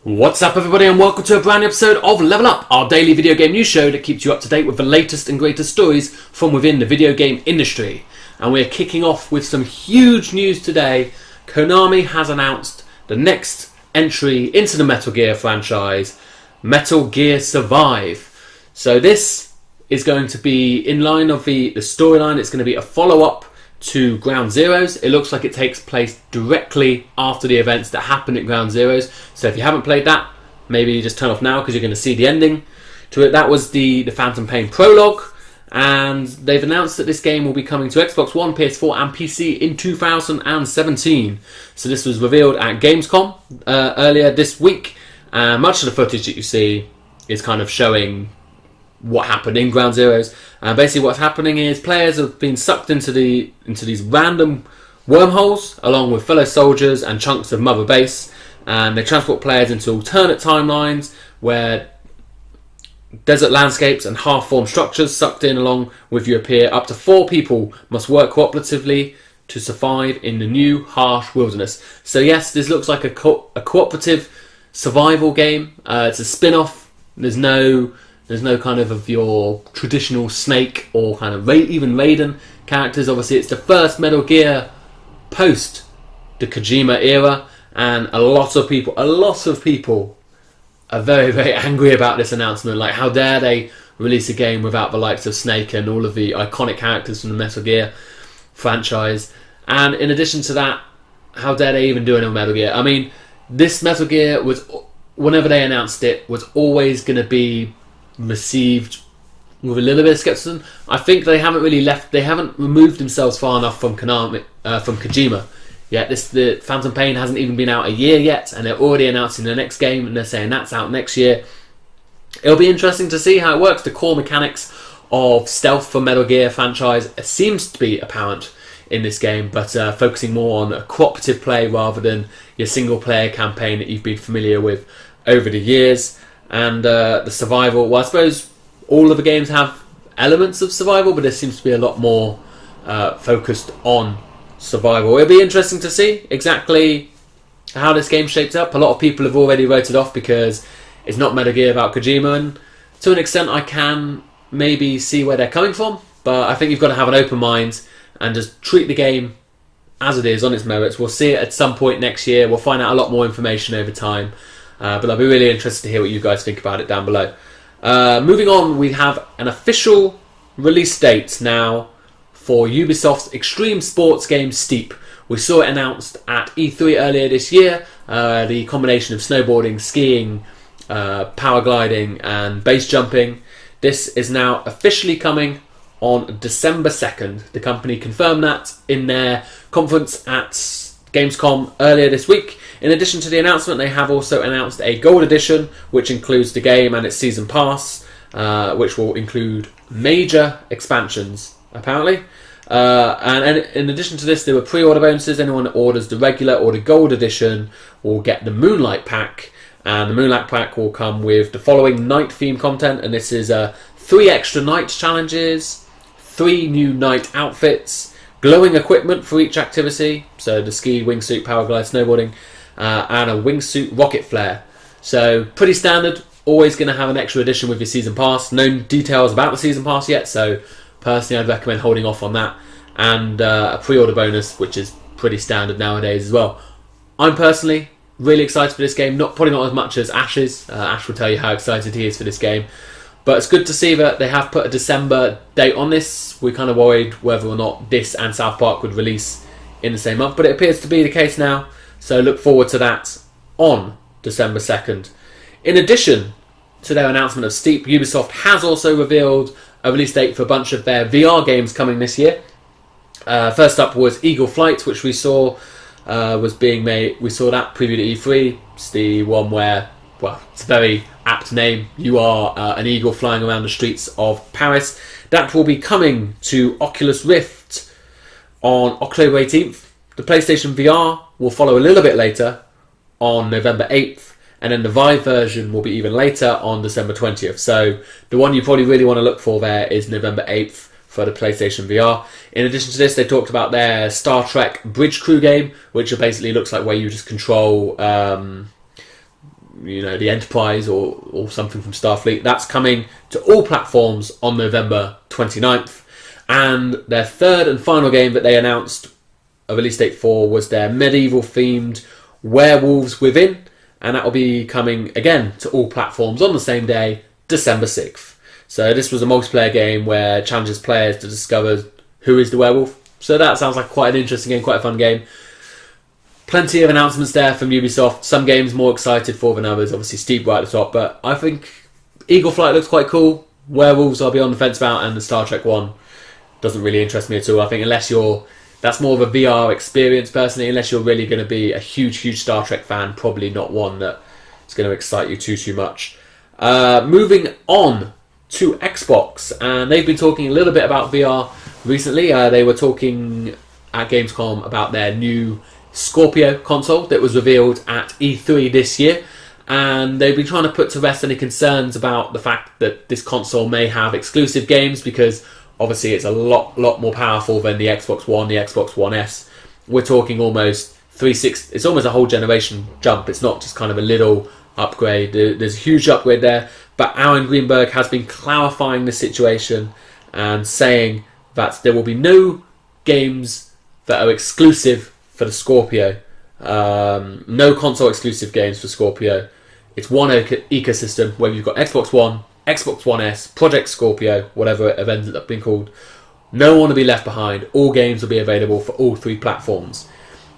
What's up everybody and welcome to a brand new episode of Level Up, our daily video game news show that keeps you up to date with the latest and greatest stories from within the video game industry. And we're kicking off with some huge news today. Konami has announced the next entry into the Metal Gear franchise, Metal Gear Survive. So this is going to be in line of the storyline. It's going to be a follow-up to Ground Zeroes. It looks like it takes place directly after the events that happened at Ground Zeroes. So if you haven't played that, maybe you just turn off now because you're going to see the ending to it. That was the Phantom Pain prologue, and they've announced that this game will be coming to Xbox One, PS4 and PC in 2017. So this was revealed at Gamescom earlier this week. Much of the footage that you see is kind of showing what happened in Ground Zeroes. Basically what's happening is players have been sucked into these random wormholes along with fellow soldiers and chunks of Mother Base, and they transport players into alternate timelines where desert landscapes and half-formed structures sucked in along with you appear. Up to 4 people must work cooperatively to survive in the new harsh wilderness. So yes, this looks like a cooperative survival game. It's a spin-off. There's no kind of your traditional Snake or kind of even Raiden characters. Obviously, it's the first Metal Gear post the Kojima era, and a lot of people are very, very angry about this announcement. Like, how dare they release a game without the likes of Snake and all of the iconic characters from the Metal Gear franchise? And in addition to that, how dare they even do another Metal Gear? I mean, this Metal Gear was, whenever they announced it, was always going to be received with a little bit of skepticism. I think they haven't removed themselves far enough from Kojima yet. The Phantom Pain hasn't even been out a year yet, and they're already announcing the next game, and they're saying that's out next year. It'll be interesting to see how it works. The core mechanics of stealth for Metal Gear franchise seems to be apparent in this game, but focusing more on a cooperative play rather than your single player campaign that you've been familiar with over the years. And the survival, well, I suppose all of the games have elements of survival, but there seems to be a lot more focused on survival. It'll be interesting to see exactly how this game shapes up. A lot of people have already wrote it off because it's not Metal Gear about Kojima, and to an extent I can maybe see where they're coming from, but I think you've got to have an open mind and just treat the game as it is, on its merits. We'll see it at some point next year. We'll find out a lot more information over time. But I'll be really interested to hear what you guys think about it down below. Moving on, we have an official release date now for Ubisoft's extreme sports game Steep. We saw it announced at E3 earlier this year. The combination of snowboarding, skiing, paragliding and base jumping. This is now officially coming on December 2nd. The company confirmed that in their conference at Gamescom earlier this week. In addition to the announcement, they have also announced a Gold Edition, which includes the game and its Season Pass, which will include major expansions, apparently. And in addition to this, there were pre-order bonuses. Anyone that orders the regular or the Gold Edition will get the Moonlight Pack, and the Moonlight Pack will come with the following night-themed content, and this is 3 extra night challenges, 3 new night outfits, glowing equipment for each activity, so the ski, wingsuit, paraglide, snowboarding, and a wingsuit rocket flare. So pretty standard, always going to have an extra edition with your Season Pass. No details about the Season Pass yet, so personally I'd recommend holding off on that. And a pre-order bonus, which is pretty standard nowadays as well. I'm personally really excited for this game, probably not as much as Ash is. Ash will tell you how excited he is for this game. But it's good to see that they have put a December date on this. We're kind of worried whether or not this and South Park would release in the same month, but it appears to be the case now. So look forward to that on December 2nd. In addition to their announcement of Steep, Ubisoft has also revealed a release date for a bunch of their VR games coming this year. First up was Eagle Flight, which we saw was being made. We saw that previewed at E3. It's the one where, well, it's a very apt name. You are an eagle flying around the streets of Paris. That will be coming to Oculus Rift on October 18th. The PlayStation VR will follow a little bit later on November 8th, and then the Vive version will be even later on December 20th. So the one you probably really want to look for there is November 8th for the PlayStation VR. In addition to this, they talked about their Star Trek Bridge Crew game, which basically looks like where you just control the Enterprise or something from Starfleet. That's coming to all platforms on November 29th. And their third and final game that they announced a release date for was their medieval-themed Werewolves Within, and that will be coming again to all platforms on the same day, December 6th. So this was a multiplayer game where it challenges players to discover who is the werewolf. So that sounds like quite an interesting game, quite a fun game. Plenty of announcements there from Ubisoft. Some games more excited for than others. Obviously, Steep right at the top, but I think Eagle Flight looks quite cool. Werewolves I'll be on the fence about, and the Star Trek one doesn't really interest me at all. I think that's more of a VR experience personally, unless you're really going to be a huge Star Trek fan, probably not one that is going to excite you too much. Moving on to Xbox, and they've been talking a little bit about VR recently. They were talking at Gamescom about their new Scorpio console that was revealed at E3 this year, and they've been trying to put to rest any concerns about the fact that this console may have exclusive games, because obviously it's a lot more powerful than the Xbox One, the Xbox One S. We're talking almost 360. It's almost a whole generation jump. It's not just kind of a little upgrade. There's a huge upgrade there. But Aaron Greenberg has been clarifying the situation and saying that there will be no games that are exclusive for the Scorpio. No console exclusive games for Scorpio. It's one ecosystem, whether you've got Xbox One, Xbox One S, Project Scorpio, whatever it ended up being called. No one will be left behind. All games will be available for all three platforms.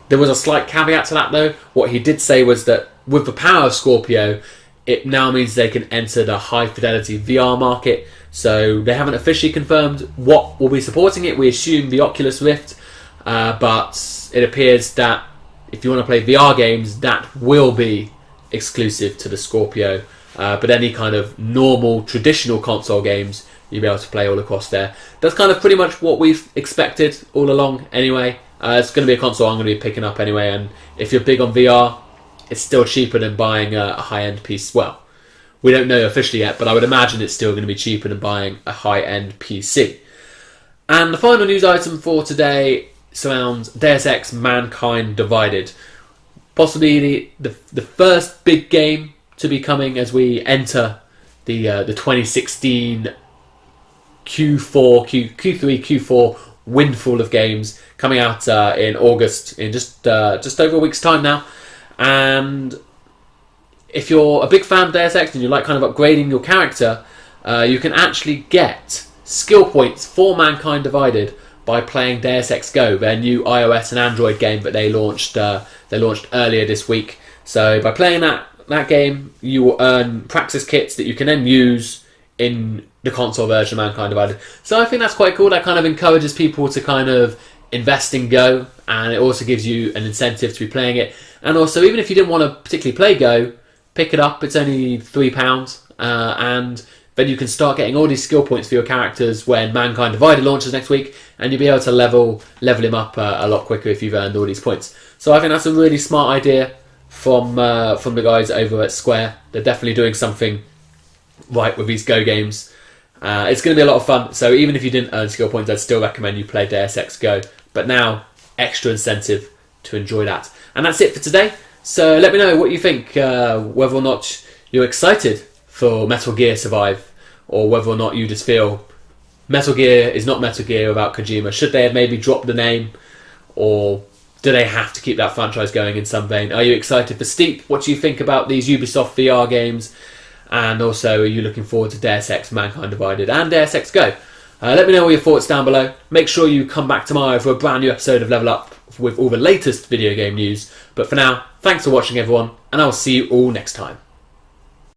There was a slight caveat to that though. What he did say was that with the power of Scorpio, it now means they can enter the high fidelity VR market. So they haven't officially confirmed what will be supporting it. We assume the Oculus Rift, but it appears that if you want to play VR games, that will be exclusive to the Scorpio. But any kind of normal, traditional console games, you'll be able to play all across there. That's kind of pretty much what we've expected all along anyway. It's going to be a console I'm going to be picking up anyway, and if you're big on VR, it's still cheaper than buying a high-end piece. Well, we don't know officially yet, but I would imagine it's still going to be cheaper than buying a high-end PC. And the final news item for today surrounds Deus Ex Mankind Divided. Possibly the first big game to be coming as we enter the 2016 Q3, Q4 windfall of games coming out in August, in just over a week's time now. And if you're a big fan of Deus Ex and you like kind of upgrading your character, you can actually get skill points for Mankind Divided by playing Deus Ex Go, their new iOS and Android game that they launched earlier this week. So by playing that game, you will earn practice kits that you can then use in the console version of Mankind Divided. So I think that's quite cool. That kind of encourages people to kind of invest in Go, and it also gives you an incentive to be playing it. And also, even if you didn't want to particularly play Go, pick it up. It's only £3, and then you can start getting all these skill points for your characters when Mankind Divided launches next week, and you'll be able to level him up a lot quicker if you've earned all these points. So I think that's a really smart idea from the guys over at Square. They're definitely doing something right with these Go games. It's going to be a lot of fun. So even if you didn't earn skill points, I'd still recommend you play Deus Ex Go. But now, extra incentive to enjoy that. And that's it for today. So let me know what you think, whether or not you're excited for Metal Gear Survive, or whether or not you just feel Metal Gear is not Metal Gear without Kojima. Should they have maybe dropped the name, or do they have to keep that franchise going in some vein? Are you excited for Steep? What do you think about these Ubisoft VR games? And also, are you looking forward to Deus Ex Mankind Divided and Deus Ex Go? Let me know all your thoughts down below. Make sure you come back tomorrow for a brand new episode of Level Up with all the latest video game news. But for now, thanks for watching everyone, and I'll see you all next time.